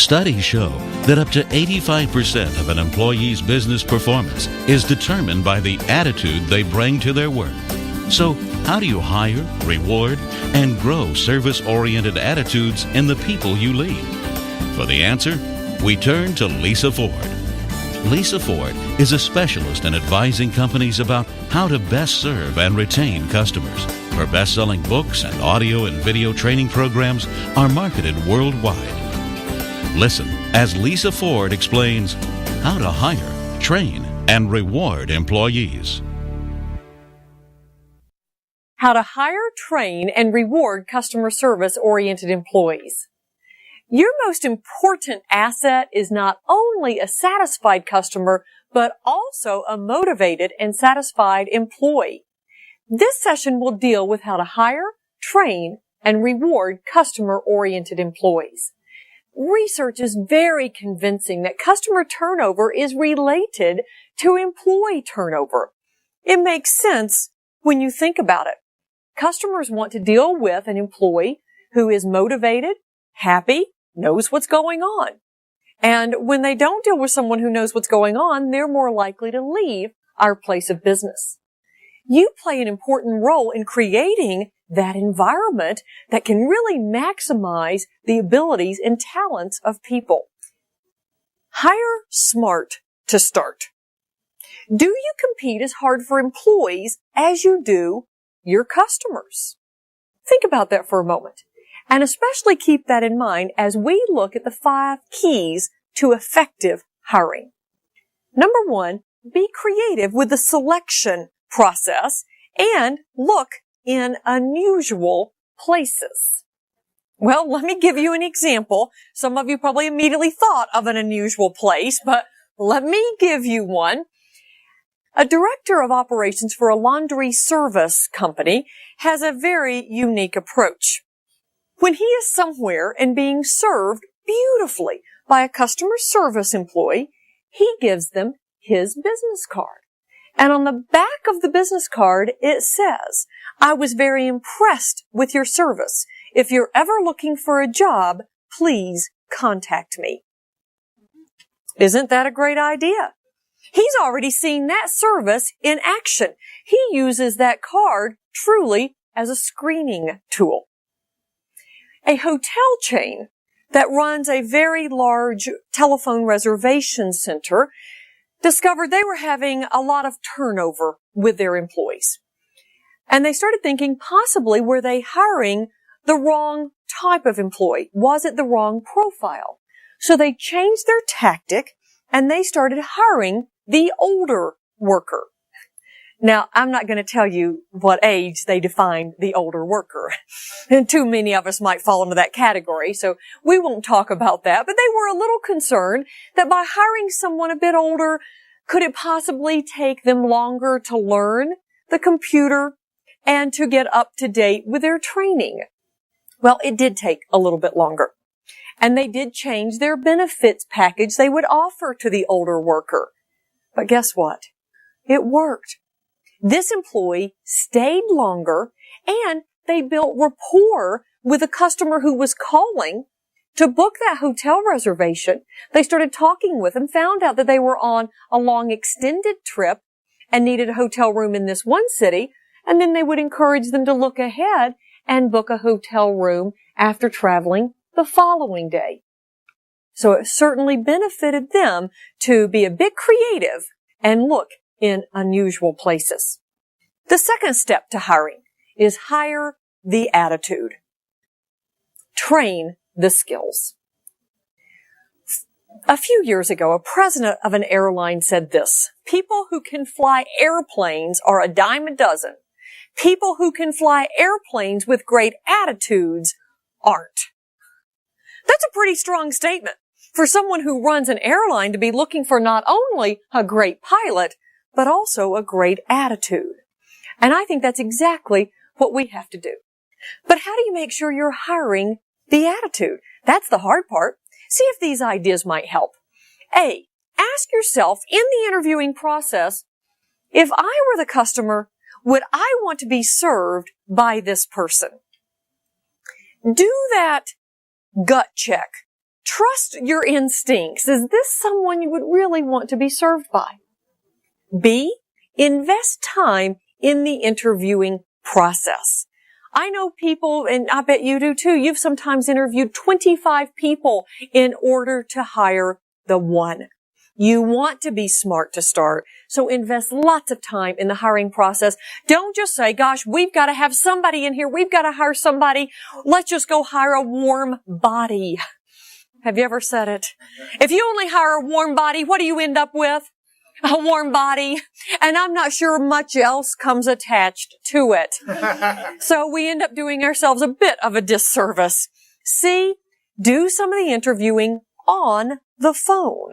Studies show that up to 85% of an employee's business performance is determined by the attitude they bring to their work. So, how do you hire, reward, and grow service-oriented attitudes in the people you lead? For the answer, we turn to Lisa Ford. Lisa Ford is a specialist in advising companies about how to best serve and retain customers. Her best-selling books and audio and video training programs are marketed worldwide. Listen as Lisa Ford explains how to hire, train, and reward employees. How to hire, train, and reward customer service-oriented employees. Your most important asset is not only a satisfied customer, but also a motivated and satisfied employee. This session will deal with how to hire, train, and reward customer-oriented employees. Research is very convincing that customer turnover is related to employee turnover. It makes sense when you think about it. Customers want to deal with an employee who is motivated, happy, knows what's going on. And when they don't deal with someone who knows what's going on, they're more likely to leave our place of business. You play an important role in creating that environment that can really maximize the abilities and talents of people. Hire smart to start. Do you compete as hard for employees as you do your customers? Think about that for a moment. And especially keep that in mind as we look at the 5 keys to effective hiring. Number 1, be creative with the selection process and look in unusual places. Well, let me give you an example. Some of you probably immediately thought of an unusual place, but let me give you one. A director of operations for a laundry service company has a very unique approach. When he is somewhere and being served beautifully by a customer service employee, he gives them his business card. And on the back of the business card, it says, "I was very impressed with your service. If you're ever looking for a job, please contact me." Isn't that a great idea? He's already seen that service in action. He uses that card truly as a screening tool. A hotel chain that runs a very large telephone reservation center discovered they were having a lot of turnover with their employees. And they started thinking, possibly were they hiring the wrong type of employee? Was it the wrong profile? So they changed their tactic and they started hiring the older worker. Now, I'm not going to tell you what age they defined the older worker. And too many of us might fall into that category, so we won't talk about that. But they were a little concerned that by hiring someone a bit older, could it possibly take them longer to learn the computer and to get up to date with their training? Well, it did take a little bit longer. And they did change their benefits package they would offer to the older worker. But guess what? It worked. This employee stayed longer and they built rapport with a customer who was calling to book that hotel reservation. They started talking with them, found out that they were on a long extended trip and needed a hotel room in this one city. And then they would encourage them to look ahead and book a hotel room after traveling the following day. So it certainly benefited them to be a bit creative and look in unusual places. The second step to hiring is hire the attitude. Train the skills. A few years ago, a president of an airline said this: "People who can fly airplanes are a dime a dozen. People who can fly airplanes with great attitudes aren't." That's a pretty strong statement for someone who runs an airline to be looking for not only a great pilot, but also a great attitude. And I think that's exactly what we have to do. But how do you make sure you're hiring the attitude? That's the hard part. See if these ideas might help. A, ask yourself in the interviewing process, if I were the customer, would I want to be served by this person? Do that gut check trust your instincts. Is this someone you would really want to be served by? B, invest time in the interviewing process. I know people, and I bet you do too, you've sometimes interviewed 25 people in order to hire the one. You want to be smart to start, so invest lots of time in the hiring process. Don't just say, gosh, we've got to have somebody in here. We've got to hire somebody. Let's just go hire a warm body. Have you ever said it? If you only hire a warm body, what do you end up with? A warm body. And I'm not sure much else comes attached to it. So we end up doing ourselves a bit of a disservice. C, do some of the interviewing on the phone.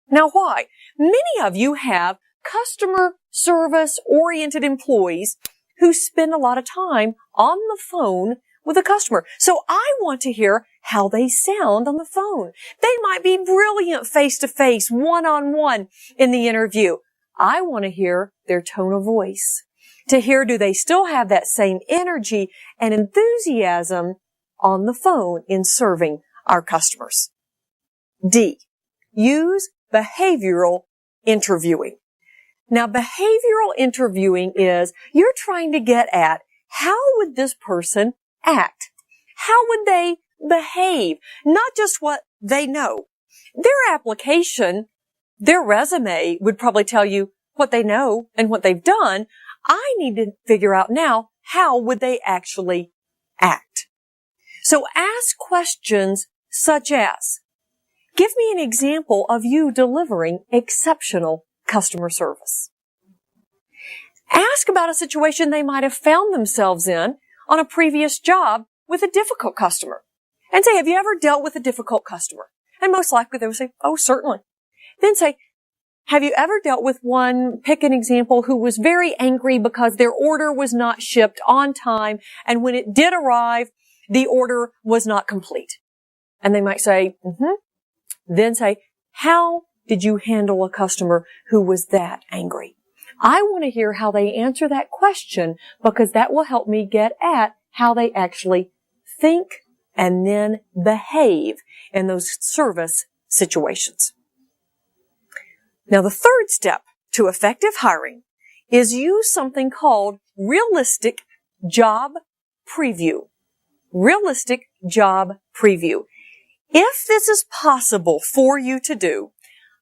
Now why? Many of you have customer service oriented employees who spend a lot of time on the phone with a customer. So I want to hear how they sound on the phone. They might be brilliant face to face, one-on-one in the interview. I want to hear their tone of voice. To hear, do they still have that same energy and enthusiasm on the phone in serving our customers? D, use behavioral interviewing. Now, behavioral interviewing is you're trying to get at how would this person act? How would they behave? Not just what they know. Their application, their resume would probably tell you what they know and what they've done. I need to figure out now, how would they actually act? So ask questions such as, give me an example of you delivering exceptional customer service. Ask about a situation they might have found themselves in on a previous job with a difficult customer. And say, have you ever dealt with a difficult customer? And most likely they would say, oh, certainly. Then say, have you ever dealt with one, pick an example, who was very angry because their order was not shipped on time, and when it did arrive, the order was not complete. And they might say, Then say, how did you handle a customer who was that angry? I want to hear how they answer that question, because that will help me get at how they actually think and then behave in those service situations. Now, the third step to effective hiring is use something called realistic job preview. Realistic job preview. If this is possible for you to do,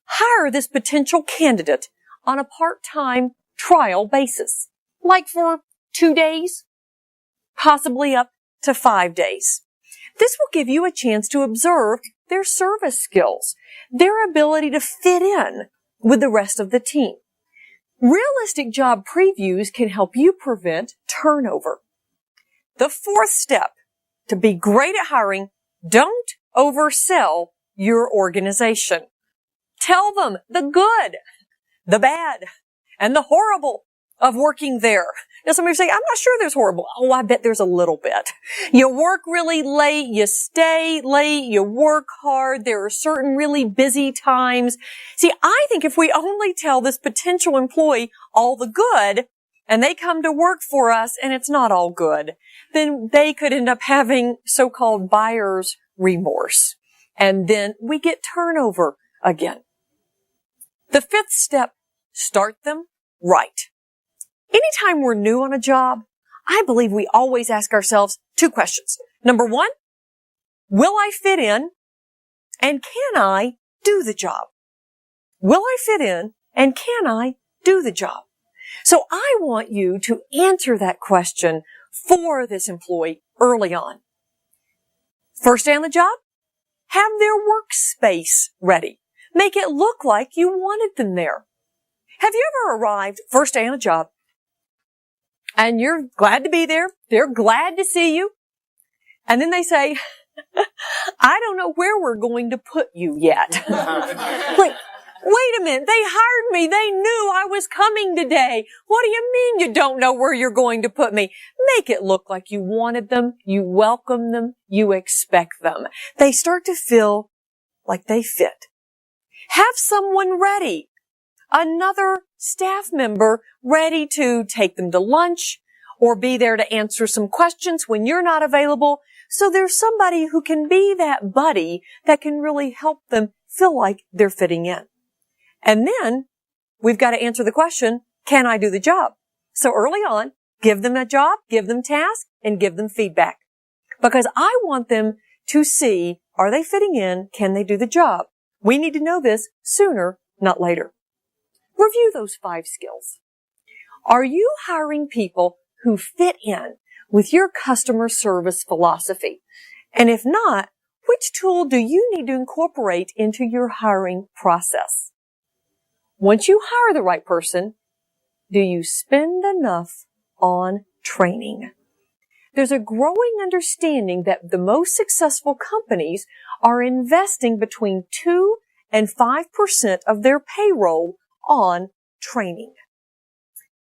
hire this potential candidate on a part-time trial basis, like for 2 days, possibly up to 5 days. This will give you a chance to observe their service skills, their ability to fit in with the rest of the team. Realistic job previews can help you prevent turnover. The fourth step to be great at hiring, don't oversell your organization. Tell them the good, the bad, and the horrible of working there. Now, some of you say, I'm not sure there's horrible. Oh, I bet there's a little bit. You work really late, you stay late, you work hard, there are certain really busy times. See, I think if we only tell this potential employee all the good, and they come to work for us and it's not all good, then they could end up having so-called buyer's remorse. And then we get turnover again. The fifth step, start them right. Anytime we're new on a job, I believe we always ask ourselves 2 questions. Number 1, will I fit in? And can I do the job? Will I fit in? And can I do the job? So I want you to answer that question for this employee early on. First day on the job, have their workspace ready. Make it look like you wanted them there. Have you ever arrived first day on a job and you're glad to be there? They're glad to see you. And then they say, I don't know where we're going to put you yet. Like, wait a minute, they hired me. They knew I was coming today. What do you mean you don't know where you're going to put me? Make it look like you wanted them, you welcome them, you expect them. They start to feel like they fit. Have someone ready. Another staff member ready to take them to lunch or be there to answer some questions when you're not available, So there's somebody who can be that buddy that can really help them feel like they're fitting in. And then we've got to answer the question, can I do the job? So early on, give them a job, give them tasks, and give them feedback. Because I want them to see, are they fitting in? Can they do the job? We need to know this sooner, not later. Review those 5 skills. Are you hiring people who fit in with your customer service philosophy? And if not, which tool do you need to incorporate into your hiring process? Once you hire the right person, do you spend enough on training? There's a growing understanding that the most successful companies are investing between 2 and 5% of their payroll on training.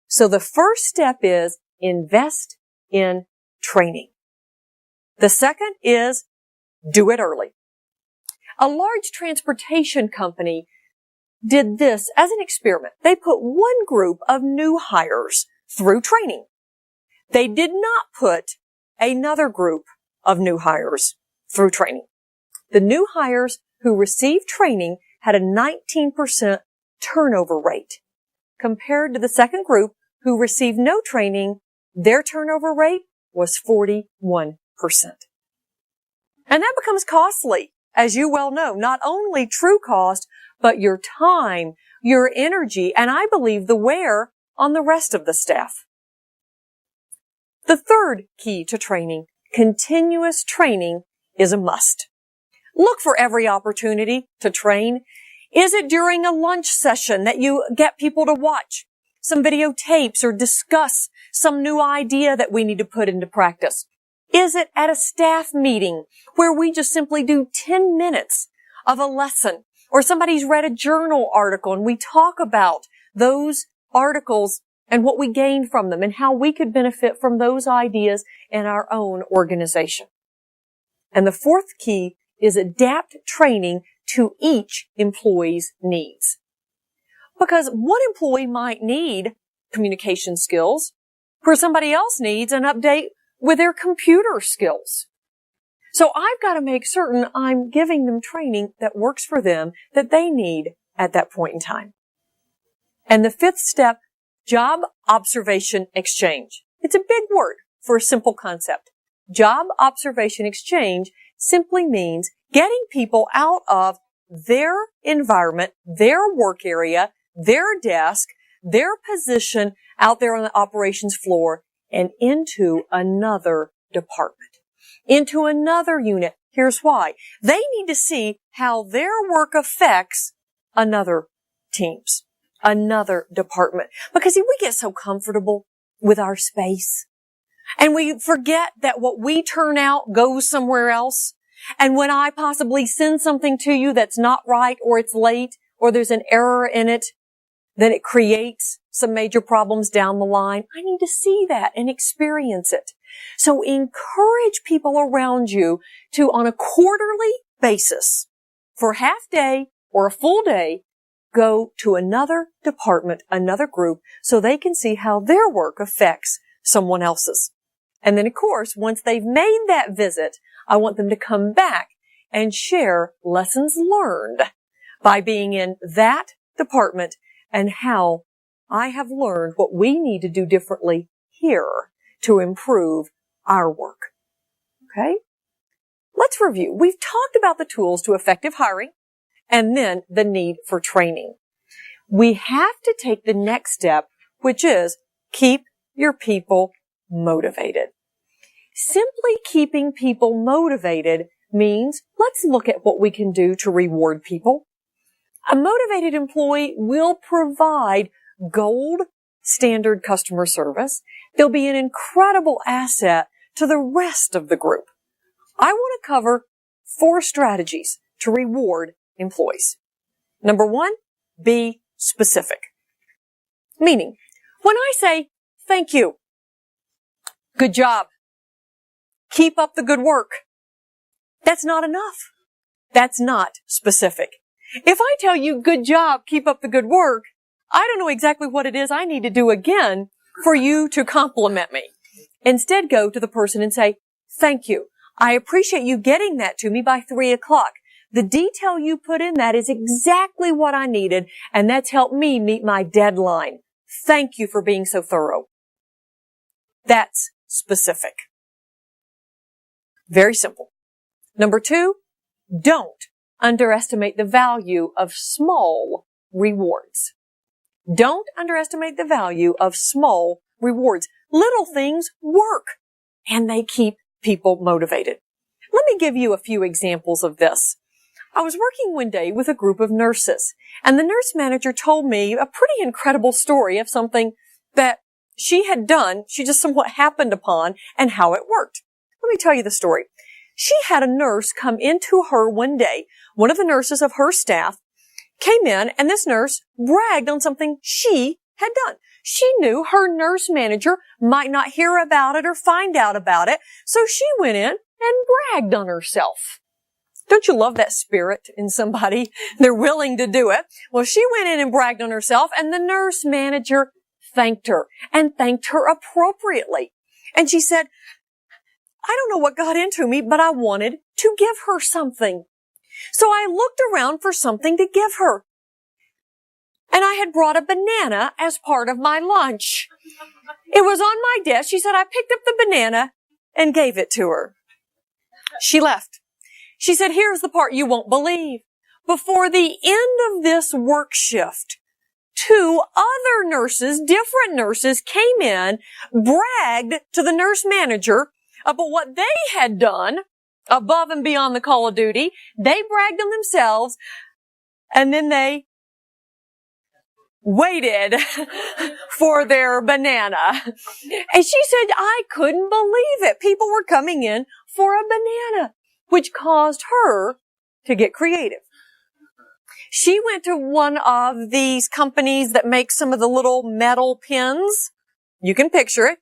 So the first step is invest in training. The second is do it early. A large transportation company did this as an experiment. They put one group of new hires through training. They did not put another group of new hires through training. The new hires who received training had a 19% turnover rate. Compared to the second group who received no training, their turnover rate was 41%. And that becomes costly, as you well know, not only true cost, but your time, your energy, and I believe the wear on the rest of the staff. The third key to training, continuous training, is a must. Look for every opportunity to train. Is it during a lunch session that you get people to watch some videotapes or discuss some new idea that we need to put into practice? Is it at a staff meeting where we just simply do 10 minutes of a lesson, or somebody's read a journal article and we talk about those articles and what we gained from them and how we could benefit from those ideas in our own organization? And the fourth key is adapt training to each employee's needs. Because one employee might need communication skills where somebody else needs an update with their computer skills. So I've got to make certain I'm giving them training that works for them, that they need at that point in time. And the fifth step, job observation exchange. It's a big word for a simple concept. Job observation exchange simply means getting people out of their environment, their work area, their desk, their position out there on the operations floor and into another department, into another unit. Here's why. They need to see how their work affects another teams, another department. Because see, we get so comfortable with our space and we forget that what we turn out goes somewhere else. And when I possibly send something to you that's not right or it's late or there's an error in it, then it creates some major problems down the line. I need to see that and experience it. So encourage people around you to, on a quarterly basis, for a half day or a full day, go to another department, another group, so they can see how their work affects someone else's. And then, of course, once they've made that visit, I want them to come back and share lessons learned by being in that department and how I have learned what we need to do differently here to improve our work. Okay? Let's review. We've talked about the tools to effective hiring and then the need for training. We have to take the next step, which is keep your people motivated. Simply keeping people motivated means let's look at what we can do to reward people. A motivated employee will provide gold standard customer service. They'll be an incredible asset to the rest of the group. I want to cover 4 strategies to reward employees. Number 1, be specific. Meaning, when I say, thank you, good job, keep up the good work, that's not enough. That's not specific. If I tell you, good job, keep up the good work, I don't know exactly what it is I need to do again for you to compliment me. Instead, go to the person and say, thank you. I appreciate you getting that to me by 3 o'clock. The detail you put in that is exactly what I needed, and that's helped me meet my deadline. Thank you for being so thorough. That's specific. Very simple. Number 2, don't underestimate the value of small rewards. Don't underestimate the value of small rewards. Little things work, and they keep people motivated. Let me give you a few examples of this. I was working one day with a group of nurses, and the nurse manager told me a pretty incredible story of something that she had done, she just somewhat happened upon, and how it worked. Let me tell you the story. She had a nurse come into her one day. One of the nurses of her staff came in, and this nurse bragged on something she had done. She knew her nurse manager might not hear about it or find out about it, so she went in and bragged on herself. Don't you love that spirit in somebody? They're willing to do it. Well, she went in and bragged on herself, and the nurse manager thanked her and thanked her appropriately. And she said, I don't know what got into me, but I wanted to give her something. So I looked around for something to give her. And I had brought a banana as part of my lunch. It was on my desk. She said, I picked up the banana and gave it to her. She left. She said, here's the part you won't believe. Before the end of this work shift, 2 other nurses, different nurses, came in, bragged to the nurse manager about what they had done above and beyond the call of duty. They bragged on themselves, and then they waited for their banana. And she said, I couldn't believe it. People were coming in for a banana, which caused her to get creative. She went to one of these companies that make some of the little metal pins. You can picture it.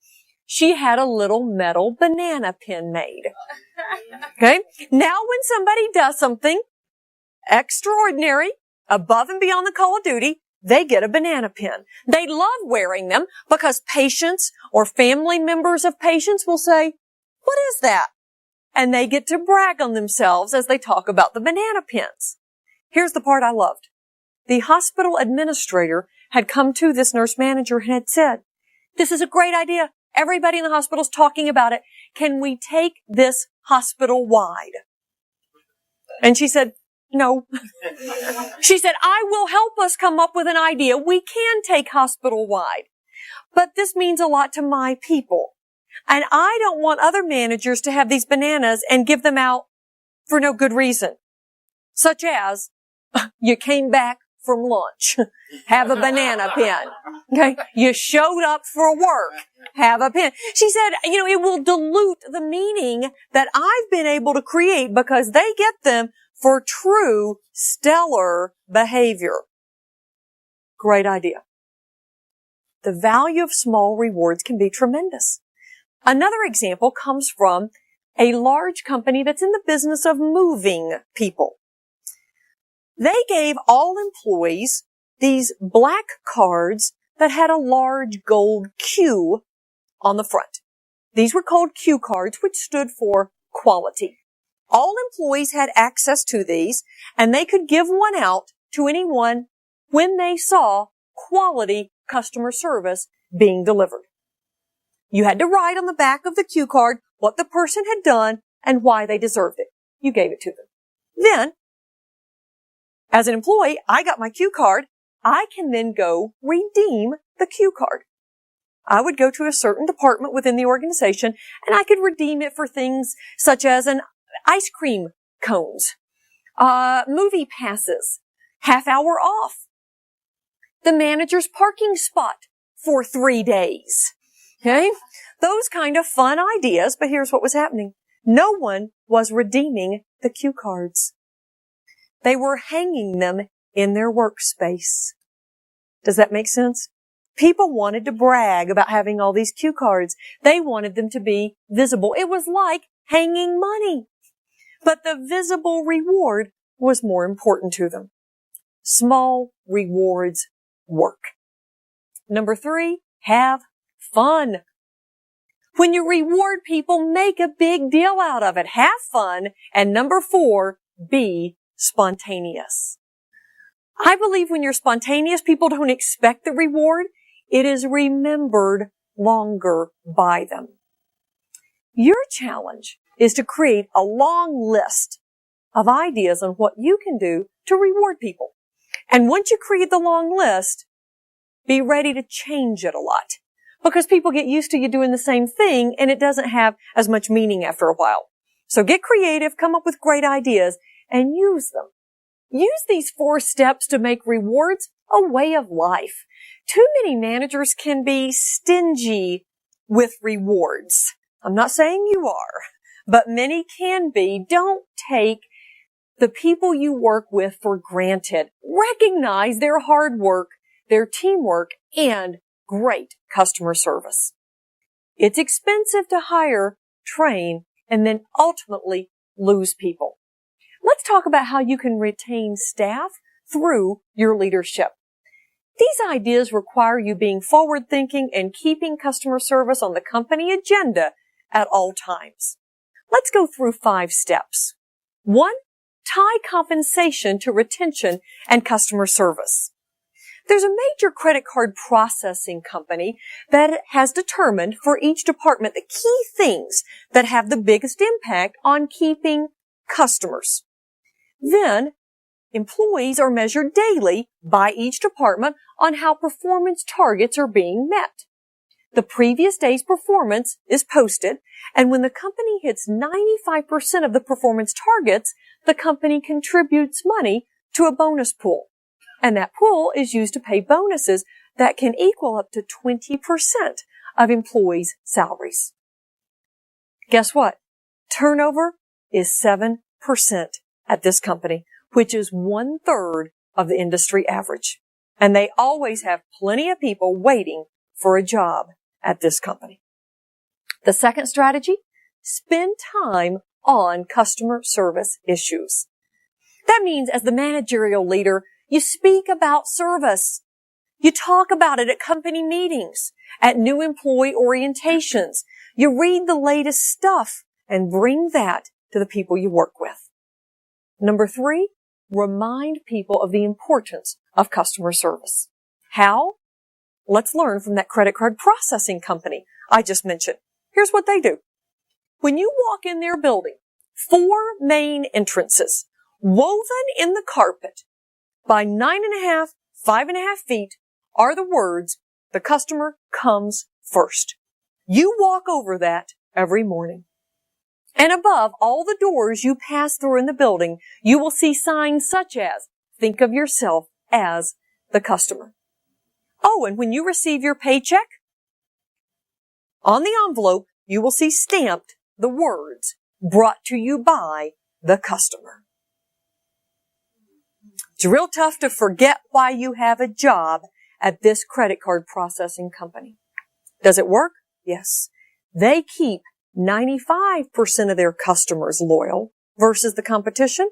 She had a little metal banana pin made. Okay? Now when somebody does something extraordinary, above and beyond the call of duty, they get a banana pin. They love wearing them because patients or family members of patients will say, what is that? And they get to brag on themselves as they talk about the banana pins. Here's the part I loved. The hospital administrator had come to this nurse manager and had said, this is a great idea. Everybody in the hospital's talking about it. Can we take this hospital-wide? And she said, no. She said, I will help us come up with an idea. We can take hospital-wide. But this means a lot to my people. And I don't want other managers to have these bananas and give them out for no good reason. Such as, you came back from lunch. Have a banana pin. Okay? You showed up for work. Have a pin. She said, it will dilute the meaning that I've been able to create because they get them for true stellar behavior. Great idea. The value of small rewards can be tremendous. Another example comes from a large company that's in the business of moving people. They gave all employees these black cards that had a large gold Q on the front. These were called Q cards, which stood for quality. All employees had access to these, and they could give one out to anyone when they saw quality customer service being delivered. You had to write on the back of the Q card what the person had done and why they deserved it. You gave it to them. Then, as an employee, I got my Q card. I can then go redeem the Q card. I would go to a certain department within the organization, and I could redeem it for things such as an ice cream cones, movie passes, half hour off, the manager's parking spot for 3 days. Okay? Those kind of fun ideas, but here's what was happening. No one was redeeming the Q cards. They were hanging them in their workspace. Does that make sense? People wanted to brag about having all these Q cards. They wanted them to be visible. It was like hanging money. But the visible reward was more important to them. Small rewards work. Number 3, have fun. When you reward people, make a big deal out of it. Have fun. And number 4, be spontaneous. I believe when you're spontaneous, people don't expect the reward. It is remembered longer by them. Your challenge is to create a long list of ideas on what you can do to reward people. And once you create the long list, be ready to change it a lot, because people get used to you doing the same thing and it doesn't have as much meaning after a while. So get creative, come up with great ideas, and use them. Use these 4 steps to make rewards a way of life. Too many managers can be stingy with rewards. I'm not saying you are, but many can be. Don't take the people you work with for granted. Recognize their hard work, their teamwork, and great customer service. It's expensive to hire, train, and then ultimately lose people. Let's talk about how you can retain staff through your leadership. These ideas require you being forward-thinking and keeping customer service on the company agenda at all times. Let's go through 5 steps. 1, tie compensation to retention and customer service. There's a major credit card processing company that has determined for each department the key things that have the biggest impact on keeping customers. Then, employees are measured daily by each department on how performance targets are being met. The previous day's performance is posted, and when the company hits 95% of the performance targets, the company contributes money to a bonus pool. And that pool is used to pay bonuses that can equal up to 20% of employees' salaries. Guess what? Turnover is 7% at this company, which is 1/3 of the industry average. And they always have plenty of people waiting for a job at this company. The second strategy, spend time on customer service issues. That means as the managerial leader, you speak about service. You talk about it at company meetings, at new employee orientations. You read the latest stuff and bring that to the people you work with. Number 3, remind people of the importance of customer service. How? Let's learn from that credit card processing company I just mentioned. Here's what they do. When you walk in their building, 4 main entrances, woven in the carpet by 9.5, 5.5 feet, are the words, "The customer comes first." You walk over that every morning. And above all the doors you pass through in the building, you will see signs such as, "Think of yourself as the customer." Oh, and when you receive your paycheck, on the envelope, you will see stamped the words, "Brought to you by the customer." It's real tough to forget why you have a job at this credit card processing company. Does it work? Yes. They keep 95% of their customers loyal versus the competition,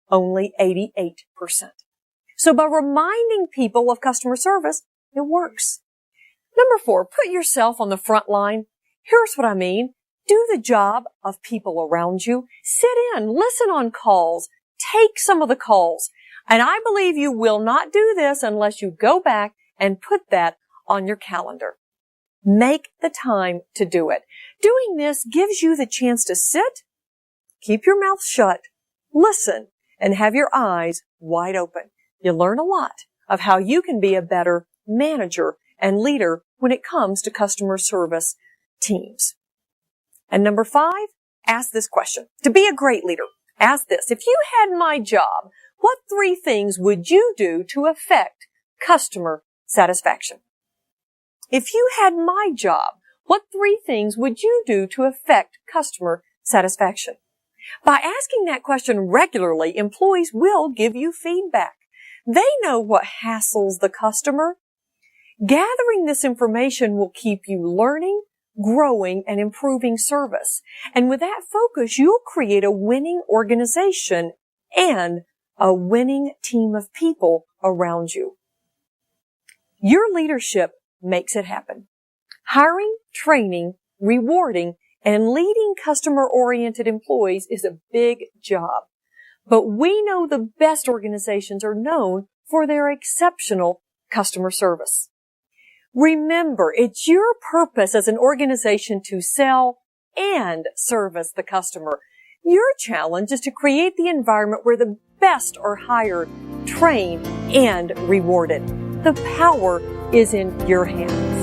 only 88%. So by reminding people of customer service, it works. Number 4, put yourself on the front line. Here's what I mean. Do the job of people around you. Sit in, listen on calls, take some of the calls. And I believe you will not do this unless you go back and put that on your calendar. Make the time to do it. Doing this gives you the chance to sit, keep your mouth shut, listen, and have your eyes wide open. You learn a lot of how you can be a better manager and leader when it comes to customer service teams. And number 5, ask this question. To be a great leader, ask this. If you had my job, what 3 things would you do to affect customer satisfaction? If you had my job, what 3 things would you do to affect customer satisfaction? By asking that question regularly, employees will give you feedback. They know what hassles the customer. Gathering this information will keep you learning, growing, and improving service. And with that focus, you'll create a winning organization and a winning team of people around you. Your leadership makes it happen. Hiring, training, rewarding, and leading customer-oriented employees is a big job. But we know the best organizations are known for their exceptional customer service. Remember, it's your purpose as an organization to sell and service the customer. Your challenge is to create the environment where the best are hired, trained, and rewarded. The power is in your hands.